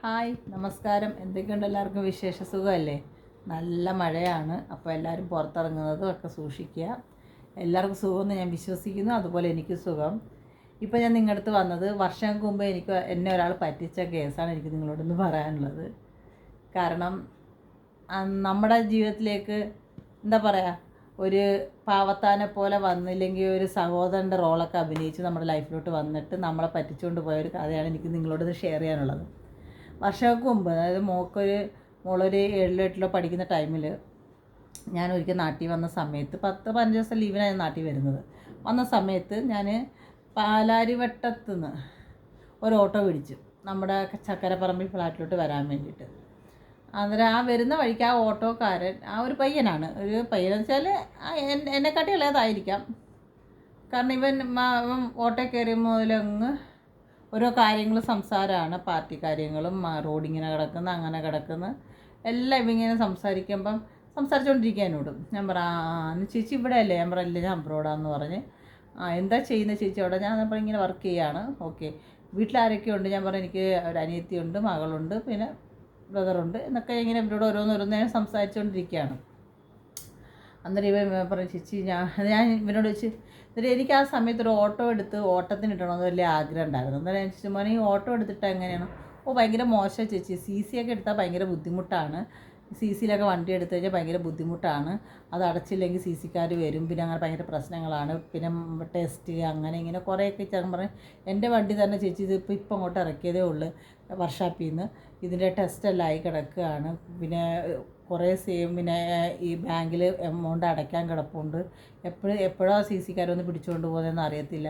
Hi നമസ്കാരം. എന്തൊക്കെയുണ്ട് എല്ലാവർക്കും സുഖമല്ലേ? നല്ല മഴയാണ്, അപ്പോൾ എല്ലാവരും പുറത്തിറങ്ങുന്നതും ഒക്കെ സൂക്ഷിക്കുക. എല്ലാവർക്കും സുഖമെന്ന് ഞാൻ വിശ്വസിക്കുന്നു. അതുപോലെ എനിക്ക് സുഖം. ഇപ്പോൾ ഞാൻ നിങ്ങളുടെ അടുത്ത് വന്നത് വർഷങ്ങൾക്ക് മുമ്പ് എന്നെ ഒരാൾ പറ്റിച്ച കേസാണ് എനിക്ക് നിങ്ങളോടൊന്ന് പറയാനുള്ളത്. കാരണം നമ്മുടെ ജീവിതത്തിലേക്ക് എന്താ പറയുക, ഒരു പാവത്താനെ പോലെ വന്നില്ലെങ്കിൽ ഒരു സഹോദരൻ്റെ റോളൊക്കെ അഭിനയിച്ച് നമ്മുടെ ലൈഫിലോട്ട് വന്നിട്ട് നമ്മളെ പറ്റിച്ചുകൊണ്ട് പോയ ഒരു കഥയാണ് എനിക്ക് നിങ്ങളോട് ഷെയർ ചെയ്യാനുള്ളത്. വർഷങ്ങൾക്ക് മുമ്പ്, അതായത് മോളൊരു 7-ലോ 8-ലോ പഠിക്കുന്ന ടൈമിൽ ഞാൻ ഒരിക്കൽ നാട്ടിൽ വന്ന സമയത്ത് 10-15 ദിവസം ലീവിനാണ് നാട്ടിൽ വന്ന സമയത്ത് ഞാൻ പാലാരിവട്ടത്ത് നിന്ന് ഒരു ഓട്ടോ പിടിച്ചു നമ്മുടെ ചക്കരപ്പറമ്പിൽ ഫ്ലാറ്റിലോട്ട് വരാൻ വേണ്ടിയിട്ട്. അന്നേരം ആ വരുന്ന വഴിക്ക് ആ ഓട്ടോക്കാരൻ ഒരു പയ്യനാണ്. ഒരു പയ്യനെന്ന് വെച്ചാൽ എന്നെക്കാട്ടി ഇളയതായിരിക്കാം. കാരണം ഇവൻ ഓട്ടോ കയറിയ മുതലങ്ങ് ഓരോ കാര്യങ്ങൾ സംസാരമാണ്. പാർട്ടി കാര്യങ്ങളും റോഡിങ്ങനെ കിടക്കുന്ന അങ്ങനെ കിടക്കുന്ന എല്ലാം ഇവങ്ങനെ സംസാരിച്ചുകൊണ്ടിരിക്കുക എന്നോട്. ഞാൻ ചേച്ചി ഇവിടെ അല്ലേ? ഞാൻ പറയില്ല, ഞാൻ അബ്രോഡാന്ന് പറഞ്ഞ്. എന്താ ചെയ്യുന്നത് ചേച്ചി അവിടെ? ഞാൻ അപ്പോൾ ഇങ്ങനെ വർക്ക് ചെയ്യാണ്. ഓക്കെ, വീട്ടിലാരൊക്കെയുണ്ട്? ഞാൻ പറഞ്ഞു എനിക്ക് ഒരു അനിയത്തിയുണ്ട്, മകളുണ്ട്, പിന്നെ ബ്രദറുണ്ട് എന്നൊക്കെ ഇങ്ങനെ ഇവരോട് ഓരോന്നോരോന്നേ സംസാരിച്ചുകൊണ്ടിരിക്കുകയാണ്. അന്നേരം ഇവൻ പറഞ്ഞു ചേച്ചി ഞാൻ ഇവനോട് വെച്ച് എന്നിട്ട് എനിക്ക് ആ സമയത്ത് ഒരു ഓട്ടോ എടുത്ത് ഓട്ടത്തിന് ഇടണമെന്ന് വലിയ ആഗ്രഹം ഉണ്ടായിരുന്നു. അന്നേരം ഞാൻ ചോദിച്ചു മോനെ ഈ ഓട്ടോ എടുത്തിട്ട് എങ്ങനെയാണ്? ഭയങ്കര മോശം ചേച്ചി, CC ഒക്കെ എടുത്താൽ ഭയങ്കര ബുദ്ധിമുട്ടാണ്. CCയിലൊക്കെ വണ്ടി എടുത്തു കഴിഞ്ഞാൽ ഭയങ്കര ബുദ്ധിമുട്ടാണ്. അത് അടച്ചില്ലെങ്കിൽ CCക്കാർ വരും, പിന്നെ അങ്ങനെ ഭയങ്കര പ്രശ്നങ്ങളാണ്, പിന്നെ ടെസ്റ്റ് അങ്ങനെ ഇങ്ങനെ കുറേയൊക്കെ ചേർന്ന് പറഞ്ഞ് എൻ്റെ വണ്ടി തന്നെ ചേച്ചി ഇപ്പം അങ്ങോട്ട് ഇറക്കിയതേ ഉള്ളൂ വർക്ക്ഷോപ്പിൽ നിന്ന്, ഇതിൻ്റെ ടെസ്റ്റെല്ലാം ആയി കിടക്കുകയാണ്, പിന്നെ കുറേ പിന്നെ ഈ ബാങ്കിൽ എമൗണ്ട് അടയ്ക്കാൻ കിടപ്പുണ്ട്, എപ്പോഴാണ് CCക്കാരൊന്ന് പിടിച്ചുകൊണ്ട് പോകുന്നതെന്ന് അറിയത്തില്ല.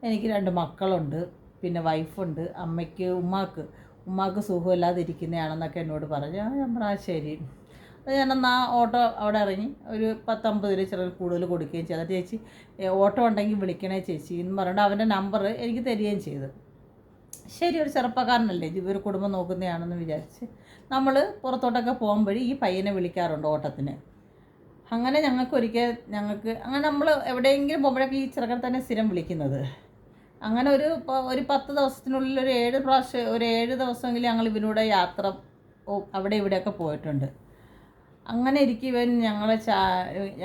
എനിക്ക് 2 മക്കളുണ്ട്, പിന്നെ വൈഫുണ്ട്, ഉമ്മാക്ക് സുഖമില്ലാതിരിക്കുന്നതാണെന്നൊക്കെ എന്നോട് പറഞ്ഞു. ഞാൻ പറഞ്ഞാൽ ശരി. ഞാനെന്നാ ഓട്ടോ അവിടെ ഇറങ്ങി ഒരു 10-50 രൂപ ചിലർ കൂടുതൽ കൊടുക്കുകയും ചെയ്തു. ചേച്ചി ഓട്ടോ ഉണ്ടെങ്കിൽ വിളിക്കണേ ചേച്ചി എന്ന് പറഞ്ഞിട്ട് അവൻ്റെ നമ്പർ എനിക്ക് തരികയും ചെയ്തു. ശരി, ഒരു ചെറുപ്പക്കാരനല്ലേ, ഒരു കുടുംബം നോക്കുന്നതാണെന്ന് വിചാരിച്ച് നമ്മൾ പുറത്തോട്ടൊക്കെ പോകുമ്പോഴേ ഈ പയ്യനെ വിളിക്കാറുണ്ട് ഓട്ടത്തിന്. അങ്ങനെ അങ്ങനെ നമ്മൾ എവിടെയെങ്കിലും പോകുമ്പോഴൊക്കെ ഈ ചെറുക്കനെ തന്നെ സ്ഥിരം വിളിക്കുന്നത്. അങ്ങനെ ഒരു 10 ദിവസത്തിനുള്ളിൽ ഒരു 7 ദിവസമെങ്കിലും ഞങ്ങൾ ഇവനൂടെ യാത്ര അവിടെ ഇവിടെയൊക്കെ പോയിട്ടുണ്ട്. അങ്ങനെ ഇരിക്കും ഇവൻ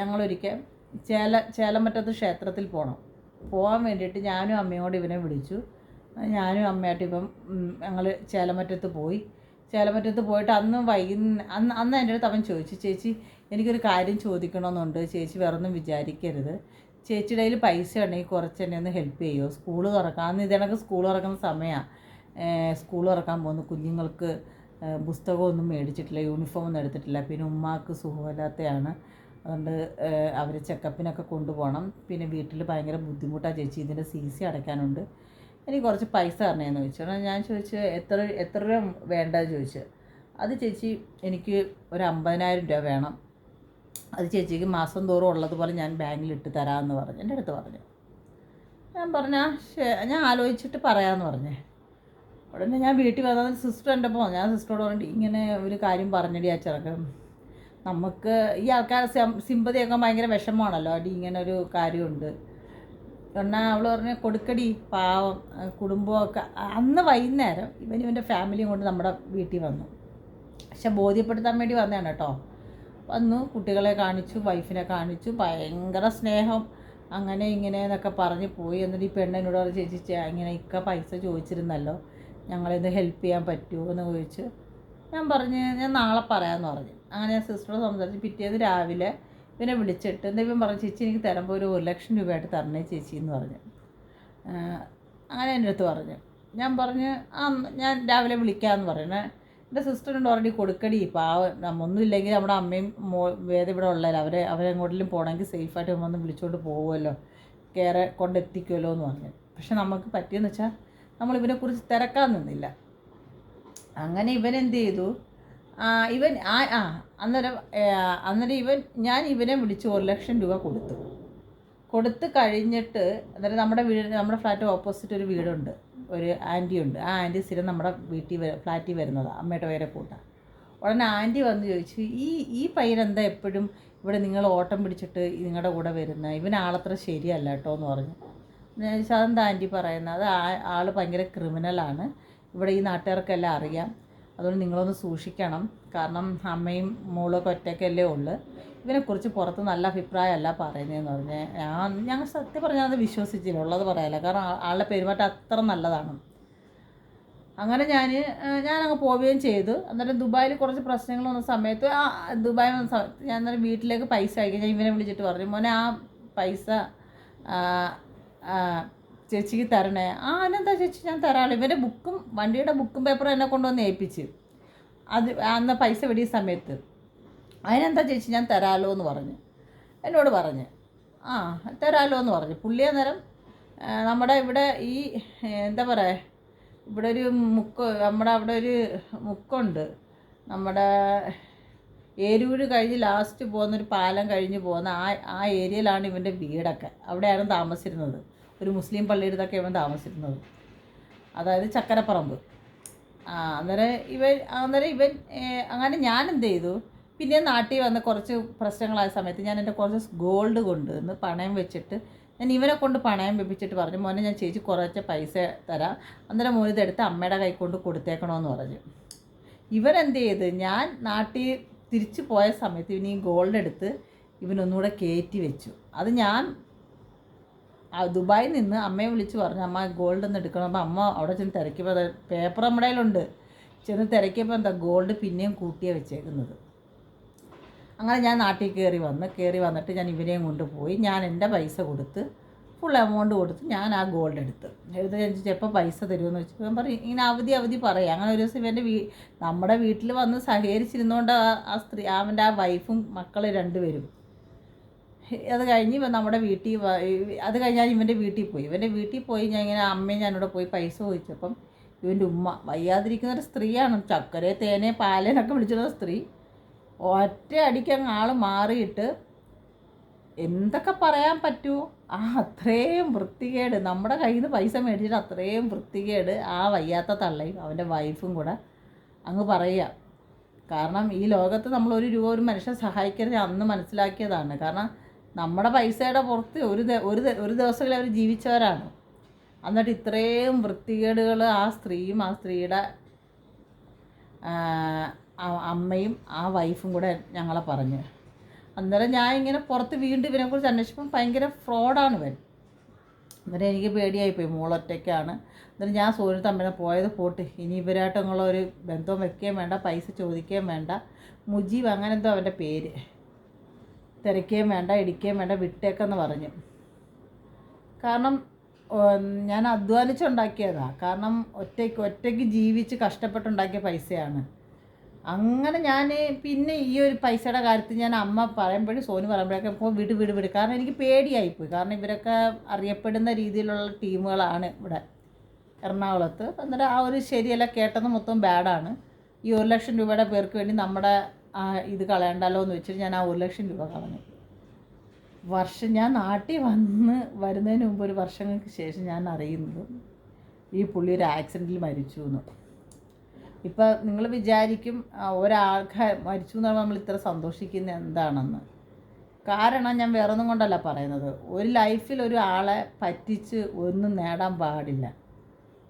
ഞങ്ങളൊരിക്കൽ ചേലമറ്റത്ത് ക്ഷേത്രത്തിൽ പോകാൻ വേണ്ടിയിട്ട് ഞാനും അമ്മയും കൂടി ഇവനെ വിളിച്ചു. ഞാനും അമ്മയായിട്ട് ഞങ്ങൾ ചേലമറ്റത്ത് പോയിട്ട് അന്ന് എൻ്റെ അടുത്ത് അവൻ ചോദിച്ചു ചേച്ചി എനിക്കൊരു കാര്യം ചോദിക്കണമെന്നുണ്ട് ചേച്ചി, വേറൊന്നും വിചാരിക്കരുത്, ചേച്ചിയുടെ കയ്യിൽ പൈസ ഉണ്ടെങ്കിൽ കുറച്ച് എന്നെ ഒന്ന് ഹെൽപ്പ് ചെയ്യുമോ? സ്കൂൾ തുറക്കാം, അന്ന് ഇതേണക്ക് സ്കൂൾ തുറക്കുന്ന സമയമാണ്. സ്കൂൾ തുറക്കാൻ പോകുന്നു, കുഞ്ഞുങ്ങൾക്ക് പുസ്തകമൊന്നും മേടിച്ചിട്ടില്ല, യൂണിഫോമൊന്നും എടുത്തിട്ടില്ല, പിന്നെ ഉമ്മാക്ക് സുഖമില്ലാത്തതാണ്, അതുകൊണ്ട് അവർ ചെക്കപ്പിനൊക്കെ കൊണ്ടുപോകണം, പിന്നെ വീട്ടിൽ ഭയങ്കര ബുദ്ധിമുട്ടാണ് ചേച്ചി, ഇതിൻ്റെ CC അടയ്ക്കാനുണ്ട്, എനിക്ക് കുറച്ച് പൈസ തരണേന്ന് ചോദിച്ചു. ഞാൻ ചോദിച്ചു എത്ര രൂപ വേണ്ടതെന്ന് ചോദിച്ചു. അത് ചേച്ചി എനിക്ക് ഒരു 50,000 രൂപ വേണം, അത് ചേച്ചിക്ക് മാസം തോറും ഉള്ളതുപോലെ ഞാൻ ബാങ്കിലിട്ട് തരാമെന്ന് പറഞ്ഞു എൻ്റെ അടുത്ത് പറഞ്ഞു. ഞാൻ ആലോചിച്ചിട്ട് പറയാമെന്ന് പറഞ്ഞേ. ഉടനെ ഞാൻ വീട്ടിൽ വന്നത് സിസ്റ്റർ എൻ്റെ ഞാൻ സിസ്റ്ററോട് പറഞ്ഞിട്ട് ഇങ്ങനെ ഒരു കാര്യം പറഞ്ഞടി ആ ചെറുക്കൻ, നമുക്ക് ഈ ആൾക്കാർ സിമ്പതിയൊക്കെ ഭയങ്കര വിഷമമാണല്ലോ, ഇങ്ങനെ ഒരു കാര്യമുണ്ട്. എന്നാൽ അവൾ പറഞ്ഞ് കൊടുക്കടി, പാവം കുടുംബമൊക്കെ. അന്ന് വൈകുന്നേരം ഇവൻ്റെ ഫാമിലിയും കൊണ്ട് നമ്മുടെ വീട്ടിൽ വന്നു. പക്ഷെ ബോധ്യപ്പെടുത്താൻ വേണ്ടി വന്നതാണ് കേട്ടോ. വന്നു, കുട്ടികളെ കാണിച്ചു, വൈഫിനെ കാണിച്ചു, ഭയങ്കര സ്നേഹം, അങ്ങനെ ഇങ്ങനെ എന്നൊക്കെ പറഞ്ഞ് പോയി. എന്നിട്ട് ഈ പെണ്ണിനോട് പറഞ്ഞ് ചേച്ചി ഇങ്ങനെ പൈസ ചോദിച്ചിരുന്നല്ലോ, ഞങ്ങളെന്ന് ഹെൽപ്പ് ചെയ്യാൻ പറ്റുമോ എന്ന് ചോദിച്ചു. ഞാൻ നാളെ പറയാമെന്ന് പറഞ്ഞു. അങ്ങനെ ഞാൻ സിസ്റ്ററോട് സംസാരിച്ച് പിറ്റേന്ന് രാവിലെ ഇവനെ വിളിച്ചിട്ട് ഇവൻ പറഞ്ഞു ചേച്ചി എനിക്ക് തരുമ്പോൾ ഒരു 1,00,000 രൂപയായിട്ട് തരണേ ചേച്ചി എന്ന് പറഞ്ഞു. അങ്ങനെ എൻ്റെ അടുത്ത് പറഞ്ഞു. ഞാൻ രാവിലെ വിളിക്കാമെന്ന് പറയണേ. എൻ്റെ സിസ്റ്ററിനോട് ഓൾറെഡി കൊടുക്കടി, പാവം ഒന്നുമില്ലെങ്കിൽ നമ്മുടെ അമ്മയും വേദ ഇവിടെ ഉള്ളതല്ല, അവരെങ്ങോട്ടെങ്കിലും പോകണമെങ്കിൽ സേഫായിട്ട് വന്ന് വിളിച്ചുകൊണ്ട് പോകുമല്ലോ, കൊണ്ടെത്തിക്കുമല്ലോ എന്ന് പറഞ്ഞു. പക്ഷെ നമുക്ക് പറ്റിയെന്ന് വെച്ചാൽ നമ്മൾ ഇവനെക്കുറിച്ച് തിരക്കാൻ നിന്നില്ല. അങ്ങനെ ഇവൻ എന്ത് ചെയ്തു, അന്നേരം ഞാൻ ഇവനെ വിളിച്ച് 1,00,000 രൂപ കൊടുത്ത് കഴിഞ്ഞിട്ട്, അന്നേരം നമ്മുടെ ഫ്ലാറ്റ് ഓപ്പോസിറ്റ് ഒരു വീടുണ്ട്, ഒരു ആൻറ്റിയുണ്ട്. ആ ആൻറ്റി സ്ഥിരം നമ്മുടെ ഫ്ലാറ്റിൽ വരുന്നതാണ്, അമ്മയുടെ പേരെ കൂട്ടാണ്. ഉടനെ ആൻറ്റി വന്ന് ചോദിച്ചു ഈ പയ്യനെന്താ എപ്പോഴും ഇവിടെ നിങ്ങൾ ഓട്ടം പിടിച്ചിട്ട് നിങ്ങളുടെ കൂടെ വരുന്നത്, ഇവനാളത്ര ശരിയല്ല കേട്ടോ എന്ന് പറഞ്ഞു. ഞാൻ ചോദിച്ചു അതെന്താ ആൻറ്റി പറയുന്നത്? അത് ആൾ ഭയങ്കര ക്രിമിനലാണ്, ഇവിടെ ഈ നാട്ടുകാർക്കെല്ലാം അറിയാം, അതുകൊണ്ട് നിങ്ങളൊന്ന് സൂക്ഷിക്കണം. കാരണം അമ്മയും മോളൊക്കെ ഒറ്റയ്ക്കല്ലേ ഉള്ളു. ഇവനെക്കുറിച്ച് പുറത്ത് നല്ല അഭിപ്രായമല്ല പറയുന്നതെന്ന് പറഞ്ഞാൽ ഞങ്ങൾ സത്യം പറഞ്ഞാൽ അത് വിശ്വസിച്ചില്ല, ഉള്ളത് പറയാമല്ല. കാരണം ആളുടെ പെരുമാറ്റം അത്ര നല്ലതാണ്. അങ്ങനെ ഞാനങ്ങ് പോവുകയും ചെയ്തു. അന്നേരം ദുബായിൽ കുറച്ച് പ്രശ്നങ്ങൾ വന്ന സമയത്ത് ദുബായിൽ വന്ന സമയത്ത് ഞാൻ അന്നേരം വീട്ടിലേക്ക് പൈസ അയക്കും. ഞാൻ ഇവനെ വിളിച്ചിട്ട് പറഞ്ഞു, മോനെ ആ പൈസ ചേച്ചിക്ക് തരണേ. അതിനെന്താ ചേച്ചി, ഞാൻ തരാമല്ലോ. ഇവൻ്റെ വണ്ടിയുടെ ബുക്കും പേപ്പറും എന്നെ കൊണ്ടുവന്ന് ഏൽപ്പിച്ച് അന്ന് പൈസ വെടിയ സമയത്ത്. അതിനെന്താ ചേച്ചി, ഞാൻ തരാമല്ലോ എന്ന് എന്നോട് പറഞ്ഞ് തരാമല്ലോ എന്ന് പറഞ്ഞു. പുള്ളി അന്നേരം നമ്മുടെ ഇവിടെ ഈ എന്താ പറയുക, ഇവിടെ ഒരു നമ്മുടെ അവിടെ ഒരു മുക്കുണ്ട്. നമ്മുടെ ഏരൂര് കഴിഞ്ഞ് ലാസ്റ്റ് പോകുന്നൊരു പാലം കഴിഞ്ഞ് പോകുന്ന ആ ഏരിയയിലാണ് ഇവൻ്റെ വീടൊക്കെ. അവിടെയാണ് താമസിച്ചിരുന്നത്. ഒരു മുസ്ലിം പള്ളിയുടെ ഇതൊക്കെ ഇവൻ താമസിച്ചിരുന്നത്, അതായത് ചക്കരപ്പറമ്പ്. അന്നേരം ഇവൻ അങ്ങനെ ഞാൻ എന്ത് ചെയ്തു, പിന്നെ നാട്ടിൽ വന്ന് കുറച്ച് പ്രശ്നങ്ങളായ സമയത്ത് ഞാൻ എൻ്റെ കുറച്ച് ഗോൾഡ് കൊണ്ടുവന്ന് പണയം വെച്ചിട്ട് ഞാൻ ഇവനെ കൊണ്ട് പണയം വെപ്പിച്ചിട്ട് പറഞ്ഞു, മോനെ ഞാൻ ചേച്ചി കുറച്ച് പൈസ തരാം, അന്നേരം മോൻ ഇതെടുത്ത് അമ്മയുടെ കൈ കൊണ്ട് കൊടുത്തേക്കണമെന്ന് പറഞ്ഞു. ഇവനെന്ത് ചെയ്ത്, ഞാൻ നാട്ടിൽ തിരിച്ചു പോയ സമയത്ത് ഇവൻ ഈ ഗോൾഡ് എടുത്ത് ഇവനൊന്നുകൂടെ കയറ്റി വെച്ചു. അത് ഞാൻ ദുബായിൽ നിന്ന് അമ്മയെ വിളിച്ച് പറഞ്ഞു, അമ്മ ഗോൾഡ് ഒന്ന് എടുക്കണം. അപ്പോൾ അമ്മ അവിടെ ചെന്ന് തിരക്കിയപ്പോൾ പേപ്പർ നമ്മുടെ കയ്യിലുണ്ട്. ചെന്ന് തിരക്കിയപ്പോൾ എന്താ ഗോൾഡ് പിന്നെയും കൂട്ടിയാണ് വെച്ചേക്കുന്നത്. അങ്ങനെ ഞാൻ നാട്ടിൽ കയറി വന്നിട്ട് ഞാൻ ഇവനെയും കൊണ്ടുപോയി. ഞാൻ എൻ്റെ പൈസ കൊടുത്ത് ഫുൾ എമൗണ്ട് കൊടുത്ത് ഞാൻ ആ ഗോൾഡ് എടുത്ത് ഞാൻ എപ്പോൾ പൈസ തരുമെന്ന് വെച്ചു. ഞാൻ പറയും ഇങ്ങനെ അവധി പറയാം. അങ്ങനെ ഒരു ദിവസം ഇവൻ്റെ നമ്മുടെ വീട്ടിൽ വന്ന് സഹകരിച്ചിരുന്നുകൊണ്ട് ആ സ്ത്രീ അവൻ്റെ ആ വൈഫും മക്കൾ രണ്ടുപേരും അത് കഴിഞ്ഞ് നമ്മുടെ അത് കഴിഞ്ഞാൽ ഇവൻ്റെ വീട്ടിൽ പോയി ഞാൻ ഇങ്ങനെ അമ്മയും ഞാനിവിടെ പോയി പൈസ ചോദിച്ചപ്പം ഇവൻ്റെ ഉമ്മ വയ്യാതിരിക്കുന്നൊരു സ്ത്രീയാണ്, ചക്കരെ തേനെ പാലേനൊക്കെ വിളിച്ചിരുന്ന സ്ത്രീ ഒറ്റ അടിക്കങ്ങ് ആൾ മാറിയിട്ട് എന്തൊക്കെ പറയാൻ പറ്റുമോ അത്രയും വൃത്തികേട്. നമ്മുടെ കയ്യിൽ നിന്ന് പൈസ മേടിച്ചിട്ട് അത്രയും വൃത്തികേട് ആ വയ്യാത്ത തള്ളയും അവൻ്റെ വൈഫും കൂടെ അങ്ങ് പറയുക. കാരണം ഈ ലോകത്ത് നമ്മൾ ഒരു രൂപ ഒരു മനുഷ്യനെ സഹായിക്കരുത് അന്ന് മനസ്സിലാക്കിയതാണ്. കാരണം നമ്മുടെ പൈസയുടെ പുറത്ത് ഒരു ദിവസങ്ങളിൽ അവർ ജീവിച്ചവരാണ്. എന്നിട്ട് ഇത്രയും വൃത്തികേടുകൾ ആ സ്ത്രീയും ആ സ്ത്രീയുടെ അമ്മയും ആ വൈഫും കൂടെ ഞങ്ങളെ പറഞ്ഞു. അന്നേരം ഞാൻ ഇങ്ങനെ പുറത്ത് വീണ്ടും ഇവനെക്കുറിച്ച് അന്വേഷിച്ചപ്പം ഭയങ്കര ഫ്രോഡാണ് ഇവൻ. അന്നേരം എനിക്ക് പേടിയായിപ്പോയി, മോളൊറ്റയ്ക്കാണ്. എന്നിട്ട് ഞാൻ സൂര്യ തമ്മിൽ പോയത് പോട്ട്, ഇനി ഇവരായിട്ടുള്ള ഒരു ബന്ധവും വെക്കുകയും വേണ്ട, പൈസ ചോദിക്കുകയും വേണ്ട, മുജീബ് അങ്ങനെ എന്തോ അവൻ്റെ പേര്, തിരക്കുകയും വേണ്ട, ഇടിക്കുകയും വേണ്ട, വിട്ടേക്കെന്ന് പറഞ്ഞു. കാരണം ഞാൻ അധ്വാനിച്ചുണ്ടാക്കിയതാണ്. കാരണം ഒറ്റയ്ക്ക് ജീവിച്ച് കഷ്ടപ്പെട്ടുണ്ടാക്കിയ പൈസയാണ്. അങ്ങനെ ഞാൻ പിന്നെ ഈ ഒരു പൈസയുടെ കാര്യത്തിൽ ഞാൻ അമ്മ പറയുമ്പോഴും സോനു പറയുമ്പോഴൊക്കെ ഇപ്പോൾ വിട്. കാരണം എനിക്ക് പേടിയായിപ്പോയി. കാരണം ഇവരൊക്കെ അറിയപ്പെടുന്ന രീതിയിലുള്ള ടീമുകളാണ് ഇവിടെ എറണാകുളത്ത്. അന്നേരം ആ ഒരു ശരിയല്ല കേട്ടത് മൊത്തം ബാഡാണ്. ഈ 1 ലക്ഷം രൂപയുടെ പേർക്ക് വേണ്ടി നമ്മുടെ ഇത് കളയണ്ടല്ലോ എന്ന് വെച്ചിട്ട് ഞാൻ ആ 1 ലക്ഷം രൂപ കളഞ്ഞു. ഞാൻ നാട്ടിൽ വരുന്നതിന് മുമ്പ് ഒരു വർഷങ്ങൾക്ക് ശേഷം ഞാൻ അറിയുന്നത് ഈ പുള്ളി ഒരു ആക്സിഡൻറ്റിൽ മരിച്ചു എന്ന്. ഇപ്പം നിങ്ങൾ വിചാരിക്കും ഒരാൾക്ക് മരിച്ചു എന്ന് പറയുമ്പോൾ നമ്മൾ ഇത്ര സന്തോഷിക്കുന്നത് എന്താണെന്ന്. കാരണം ഞാൻ വേറൊന്നും കൊണ്ടല്ല പറയുന്നത്, ഒരു ലൈഫിൽ ഒരു ആളെ പറ്റിച്ച് ഒന്നും നേടാൻ പാടില്ല.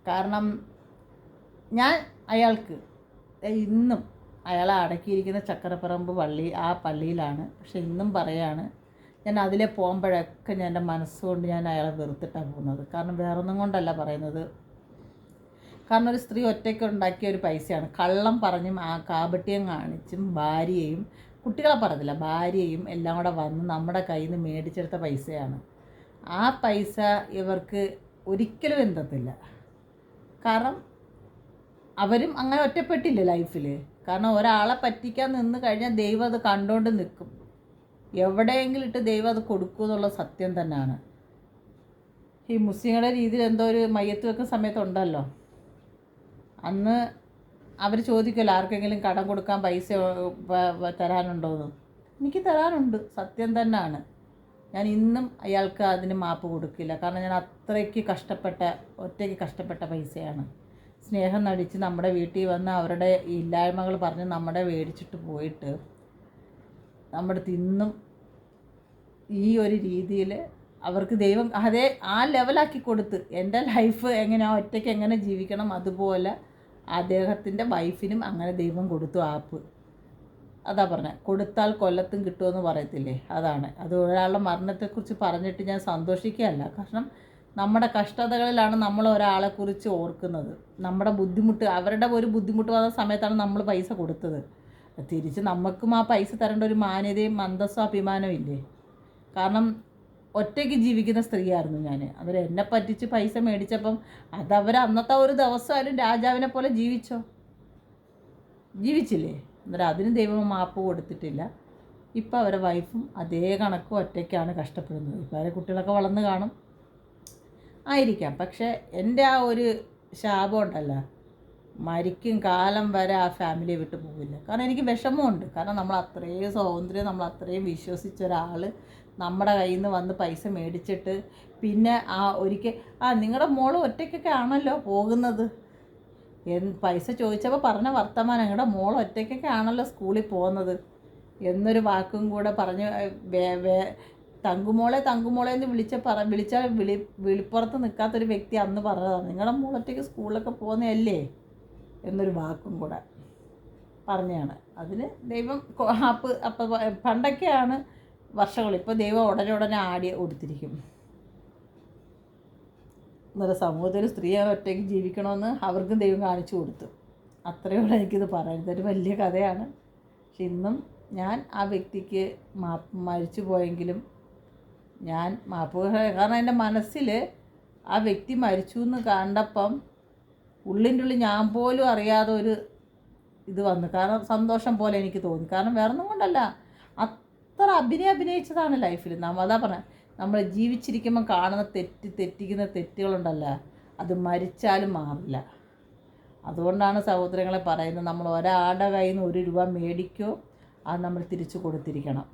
കാരണം ഞാൻ അയാൾക്ക് ഇന്നും അയാളെ അടക്കിയിരിക്കുന്ന ചക്കരപ്പറമ്പ് പള്ളി ആ പള്ളിയിലാണ്. പക്ഷെ ഇന്നും പറയാണ്, ഞാൻ അതിലെ പോകുമ്പോഴൊക്കെ ഞാൻ എൻ്റെ മനസ്സുകൊണ്ട് ഞാൻ അയാളെ വെറുത്തിട്ടാണ് പോകുന്നത്. കാരണം വേറൊന്നും കൊണ്ടല്ല പറയുന്നത്. കാരണം ഒരു സ്ത്രീ ഒറ്റയ്ക്ക് ഉണ്ടാക്കിയ ഒരു പൈസയാണ്. കള്ളം പറഞ്ഞും ആ കാപട്യം കാണിച്ചും ഭാര്യയും കുട്ടികളെ പറഞ്ഞില്ല, ഭാര്യയും എല്ലാം കൂടെ വന്ന് നമ്മുടെ കയ്യിൽ നിന്ന് മേടിച്ചെടുത്ത പൈസയാണ്. ആ പൈസ ഇവർക്ക് ഒരിക്കലും എന്തത്തില്ല. കാരണം അവരും അങ്ങനെ ഒറ്റപ്പെട്ടില്ല ലൈഫിൽ. കാരണം ഒരാളെ പറ്റിക്കാൻ നിന്ന് കഴിഞ്ഞാൽ ദൈവം അത് കണ്ടുകൊണ്ട് നിൽക്കും. എവിടെയെങ്കിലും ഇട്ട് ദൈവം അത് കൊടുക്കും എന്നുള്ള സത്യം തന്നെയാണ്. ഈ മുസ്ലിങ്ങളുടെ രീതിയിൽ എന്തോ ഒരു മയ്യത്ത് വെക്കുന്ന സമയത്തുണ്ടല്ലോ, അന്ന് അവർ ചോദിക്കുമല്ലോ ആർക്കെങ്കിലും കടം കൊടുക്കാൻ പൈസ തരാനുണ്ടോയെന്ന്. എനിക്ക് തരാനുണ്ട്, സത്യം തന്നെയാണ്. ഞാൻ ഇന്നും അയാൾക്ക് അതിന് മാപ്പ് കൊടുക്കില്ല. കാരണം ഞാൻ അത്രയ്ക്ക് ഒറ്റയ്ക്ക് കഷ്ടപ്പെട്ട പൈസയാണ്. സ്നേഹം നടിച്ച് നമ്മുടെ വീട്ടിൽ വന്ന് അവരുടെ ഇല്ലായ്മകൾ പറഞ്ഞ് നമ്മുടെ മേടിച്ചിട്ട് പോയിട്ട് നമ്മുടെ ഇന്നും ഈ ഒരു രീതിയിൽ അവർക്ക് ദൈവം ആ ലെവലാക്കി കൊടുത്ത് എൻ്റെ ലൈഫ് ഒറ്റയ്ക്ക് എങ്ങനെ ജീവിക്കണം അതുപോലെ അദ്ദേഹത്തിൻ്റെ വൈഫിനും അങ്ങനെ ദൈവം കൊടുത്തു ആപ്പ്. അതാ പറഞ്ഞത്, കൊടുത്താൽ കൊല്ലത്തും കിട്ടുമെന്ന് പറയത്തില്ലേ, അതാണ്. അത് ഒരാളുടെ മരണത്തെക്കുറിച്ച് പറഞ്ഞിട്ട് ഞാൻ സന്തോഷിക്കുകയല്ല. കാരണം നമ്മുടെ കഷ്ടതകളിലാണ് നമ്മൾ ഒരാളെക്കുറിച്ച് ഓർക്കുന്നത്. നമ്മുടെ ബുദ്ധിമുട്ട്, അവരുടെ ഒരു ബുദ്ധിമുട്ട് വന്ന സമയത്താണ് നമ്മൾ പൈസ കൊടുത്തത്. തിരിച്ച് നമുക്കും ആ പൈസ തരേണ്ട ഒരു മാന്യതയും അന്തസ്സും അഭിമാനവും ഇല്ലേ? കാരണം ഒറ്റയ്ക്ക് ജീവിക്കുന്ന സ്ത്രീയായിരുന്നു ഞാൻ. എന്നെ പറ്റിച്ച് പൈസ മേടിച്ചപ്പം അതവർ അന്നത്തെ ഒരു ദിവസമായാലും രാജാവിനെ പോലെ ജീവിച്ചില്ലേ? അന്നേരം അതിന് ദൈവം മാപ്പ് കൊടുത്തിട്ടില്ല. ഇപ്പോൾ അവരുടെ വൈഫും അതേ കണക്ക് ഒറ്റയ്ക്കാണ് കഷ്ടപ്പെടുന്നത്. ഇപ്പോൾ അവരെ കുട്ടികളൊക്കെ വളർന്ന് കാണും ആയിരിക്കാം. പക്ഷേ എൻ്റെ ആ ഒരു ശാപം ഉണ്ടല്ലോ, മരിക്കും കാലം വരെ ആ ഫാമിലിയെ വിട്ട് പോകില്ല. കാരണം എനിക്ക് വിഷമമുണ്ട്. കാരണം നമ്മൾ അത്രയും സ്വാതന്ത്ര്യം, നമ്മൾ അത്രയും വിശ്വസിച്ച ഒരാൾ നമ്മുടെ കയ്യിൽ നിന്ന് വന്ന് പൈസ മേടിച്ചിട്ട് പിന്നെ ഒരിക്കൽ നിങ്ങളുടെ മോള് ഒറ്റയ്ക്കൊക്കെ ആണല്ലോ പോകുന്നത്, പൈസ ചോദിച്ചപ്പോൾ പറഞ്ഞ വർത്തമാനം, നിങ്ങളുടെ മോൾ ഒറ്റയ്ക്കൊക്കെ ആണല്ലോ സ്കൂളിൽ പോകുന്നത് എന്നൊരു വാക്കും കൂടെ പറഞ്ഞ് തങ്കുമോളെ എന്ന് വിളിച്ചാൽ വിളിപ്പുറത്ത് നിൽക്കാത്തൊരു വ്യക്തി അന്ന് പറഞ്ഞതാണ്, നിങ്ങളുടെ മോൾ ഒറ്റയ്ക്ക് സ്കൂളിലൊക്കെ പോകുന്നതല്ലേ എന്നൊരു വാക്കും കൂടെ പറഞ്ഞതാണ്. അതിന് ദൈവം അപ്പം പണ്ടൊക്കെയാണ് വർഷങ്ങൾ, ഇപ്പോൾ ദൈവം ഉടനെ ആടി കൊടുത്തിരിക്കും. എന്നൊരു സമൂഹത്തിൽ സ്ത്രീ ഒറ്റയ്ക്ക് ജീവിക്കണമെന്ന് അവർക്കും ദൈവം കാണിച്ചു കൊടുത്തു. അത്രയോടെ എനിക്കിത് പറയാം. ഇതൊരു വലിയ കഥയാണ്. പക്ഷെ ഇന്നും ഞാൻ ആ വ്യക്തിക്ക് മരിച്ചു പോയെങ്കിലും ഞാൻ മാപ്പ്, കാരണം എൻ്റെ മനസ്സിൽ ആ വ്യക്തി മരിച്ചു എന്ന് കണ്ടപ്പം ഉള്ളിൻ്റെ ഉള്ളിൽ ഞാൻ പോലും അറിയാതെ ഒരു ഇത് വന്നു. കാരണം സന്തോഷം പോലെ എനിക്ക് തോന്നി. കാരണം വേറൊന്നും കൊണ്ടല്ല, അത്ര അഭിനയിച്ചതാണ് ലൈഫിൽ. അതാ പറഞ്ഞത്, നമ്മൾ ജീവിച്ചിരിക്കുമ്പോൾ കാണുന്ന തെറ്റിക്കുന്ന തെറ്റുകളുണ്ടല്ലോ, അത് മരിച്ചാലും മാറില്ല. അതുകൊണ്ടാണ് സഹോദരങ്ങളെ പറയുന്നത്, നമ്മൾ ഒരാളുടെ കയ്യിൽ നിന്ന് 1 രൂപ മേടിക്കോ അത് നമ്മൾ തിരിച്ചു കൊടുത്തിരിക്കണം.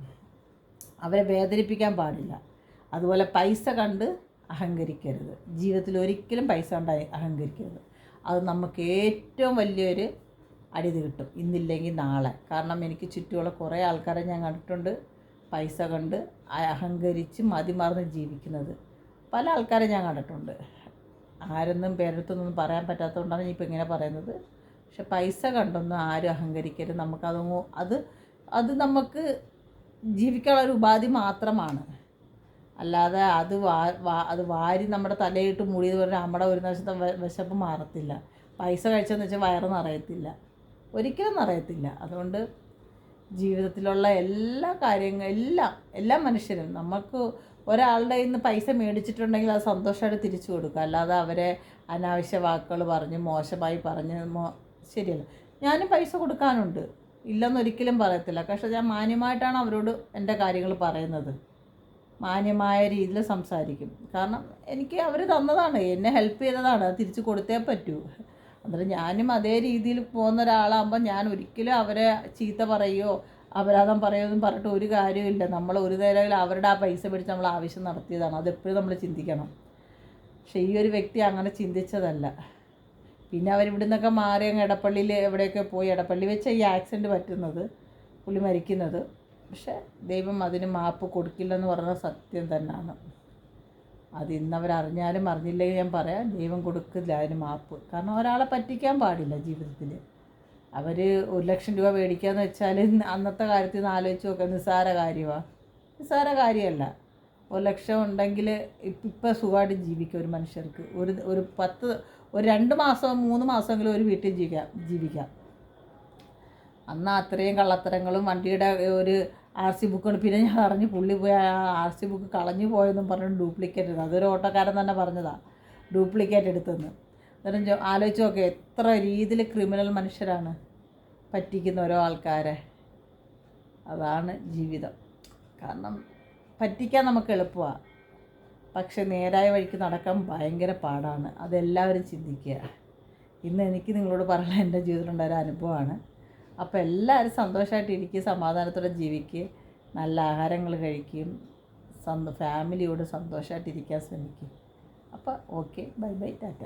അവരെ വേദനിപ്പിക്കാൻ പാടില്ല. അതുപോലെ പൈസ കണ്ട് അഹങ്കരിക്കരുത്. ജീവിതത്തിൽ ഒരിക്കലും പൈസ കണ്ട് അഹങ്കരിക്കരുത്. അത് നമുക്ക് ഏറ്റവും വലിയൊരു അടിത് കിട്ടും, ഇന്നില്ലെങ്കിൽ നാളെ. കാരണം എനിക്ക് ചുറ്റുമുള്ള കുറേ ആൾക്കാരെ ഞാൻ കണ്ടിട്ടുണ്ട് പൈസ കണ്ട് അഹങ്കരിച്ച് മതിമറന്ന് ജീവിക്കുന്നത്. പല ആൾക്കാരെ ഞാൻ കണ്ടിട്ടുണ്ട്. ആരൊന്നും പേരെടുത്തൊന്നും പറയാൻ പറ്റാത്തതുകൊണ്ടാണ് ഇപ്പോൾ ഇങ്ങനെ പറയുന്നത്. പക്ഷെ പൈസ കണ്ടൊന്നും ആരും അഹങ്കരിക്കരുത്. നമുക്കതൊന്നും അത് നമുക്ക് ജീവിക്കാനുള്ള ഒരു ഉപാധി മാത്രമാണ്. അല്ലാതെ അത് വാരി നമ്മുടെ തലയിട്ട് മൂടിയത് പറഞ്ഞാൽ നമ്മുടെ ഒരു ദിവസത്തെ വിശപ്പ് മാറത്തില്ല. പൈസ കഴിച്ചെന്ന് വെച്ചാൽ വയറ് നിറയത്തില്ല, ഒരിക്കലും നിറയത്തില്ല. അതുകൊണ്ട് ജീവിതത്തിലുള്ള എല്ലാ കാര്യങ്ങളും എല്ലാ മനുഷ്യരും നമുക്ക് ഒരാളുടെ കയ്യിൽ നിന്ന് പൈസ മേടിച്ചിട്ടുണ്ടെങ്കിൽ അത് സന്തോഷമായിട്ട് തിരിച്ചു കൊടുക്കുക. അല്ലാതെ അവരെ അനാവശ്യ വാക്കുകൾ പറഞ്ഞ് മോശമായി പറഞ്ഞ് ശരിയല്ല. ഞാനും പൈസ കൊടുക്കാനുണ്ട്, ഇല്ലെന്നൊരിക്കലും പറയത്തില്ല. പക്ഷേ ഞാൻ മാന്യമായിട്ടാണ് അവരോട് എൻ്റെ കാര്യങ്ങൾ പറയുന്നത്. മാന്യമായ രീതിയിൽ സംസാരിക്കും. കാരണം എനിക്ക് അവർ തന്നതാണ്, എന്നെ ഹെൽപ്പ് ചെയ്തതാണ്, അത് തിരിച്ച് കൊടുത്തേ പറ്റൂ. അന്നേരം ഞാനും അതേ രീതിയിൽ പോകുന്ന ഒരാളാകുമ്പോൾ ഞാൻ ഒരിക്കലും അവരെ ചീത്ത പറയുകയോ അപരാധം പറയുകയൊന്നും പറഞ്ഞിട്ട് ഒരു കാര്യമില്ല. നമ്മൾ ഒരു നേരം അവരുടെ ആ പൈസ പിടിച്ച് നമ്മൾ ആവശ്യം നടത്തിയതാണ്, അതെപ്പോഴും നമ്മൾ ചിന്തിക്കണം. പക്ഷേ ഈ ഒരു വ്യക്തി അങ്ങനെ ചിന്തിച്ചതല്ല. പിന്നെ അവരിവിടെ നിന്നൊക്കെ മാറി അങ്ങ് എടപ്പള്ളിയിൽ എവിടെയൊക്കെ പോയി, എടപ്പള്ളി വെച്ച് ഈ ആക്സിഡൻറ്റ് പറ്റുന്നത്, പുള്ളി മരിക്കുന്നത്. പക്ഷേ ദൈവം അതിന് മാപ്പ് കൊടുക്കില്ലെന്ന് പറഞ്ഞ സത്യം തന്നെയാണ്. അത് ഇന്നവരറിഞ്ഞാലും അറിഞ്ഞില്ലെങ്കിൽ ഞാൻ പറയാം, ദൈവം കൊടുക്കില്ല അതിന് മാപ്പ്. കാരണം ഒരാളെ പറ്റിക്കാൻ പാടില്ല ജീവിതത്തിൽ. അവർ 1 ലക്ഷം രൂപ മേടിക്കാന്ന് വെച്ചാൽ അന്നത്തെ കാര്യത്തിൽ നിന്ന് ആലോചിച്ച് നോക്കുക, നിസ്സാര കാര്യമല്ല. 1 ലക്ഷം ഉണ്ടെങ്കിൽ ഇപ്പം സുഖമായിട്ട് ജീവിക്കുക ഒരു മനുഷ്യർക്ക്. ഒരു 2 മാസം 3 മാസമെങ്കിലും ഒരു വീട്ടിൽ ജീവിക്കാം. അന്ന് അത്രയും കള്ളത്തരങ്ങളും വണ്ടിയുടെ ഒരു RC ബുക്കാണ്. പിന്നെ ഞാൻ അറിഞ്ഞ് പുള്ളി പോയി RC ബുക്ക് കളഞ്ഞു പോയെന്നും പറഞ്ഞു ഡ്യൂപ്ലിക്കേറ്റ് എടുത്തു. അതൊരു ഓട്ടോക്കാരൻ തന്നെ പറഞ്ഞതാണ്, ഡ്യൂപ്ലിക്കേറ്റ് എടുത്തെന്ന്. അന്നേരം ആലോചിച്ച് നോക്കുക, എത്ര രീതിയിൽ ക്രിമിനൽ മനുഷ്യരാണ് പറ്റിക്കുന്ന ഓരോ ആൾക്കാരെ. അതാണ് ജീവിതം. കാരണം പറ്റിക്കാൻ നമുക്ക് എളുപ്പമാണ്, പക്ഷെ നേരായ വഴിക്ക് നടക്കാൻ ഭയങ്കര പാടാണ്. അതെല്ലാവരും ചിന്തിക്കുക. ഇന്ന് എനിക്ക് നിങ്ങളോട് പറയാൻ എൻ്റെ ജീവിതത്തിലുണ്ടായ അനുഭവമാണ്. അപ്പോൾ എല്ലാവരും സന്തോഷമായിട്ടിരിക്കുക, സമാധാനത്തോടെ ജീവിക്കുക, നല്ല ആഹാരങ്ങൾ കഴിക്കുകയും ഫാമിലിയോട് സന്തോഷമായിട്ടിരിക്കാൻ ശ്രമിക്കുക. അപ്പോൾ ഓക്കെ, ബൈ ബൈ, ടാറ്റ.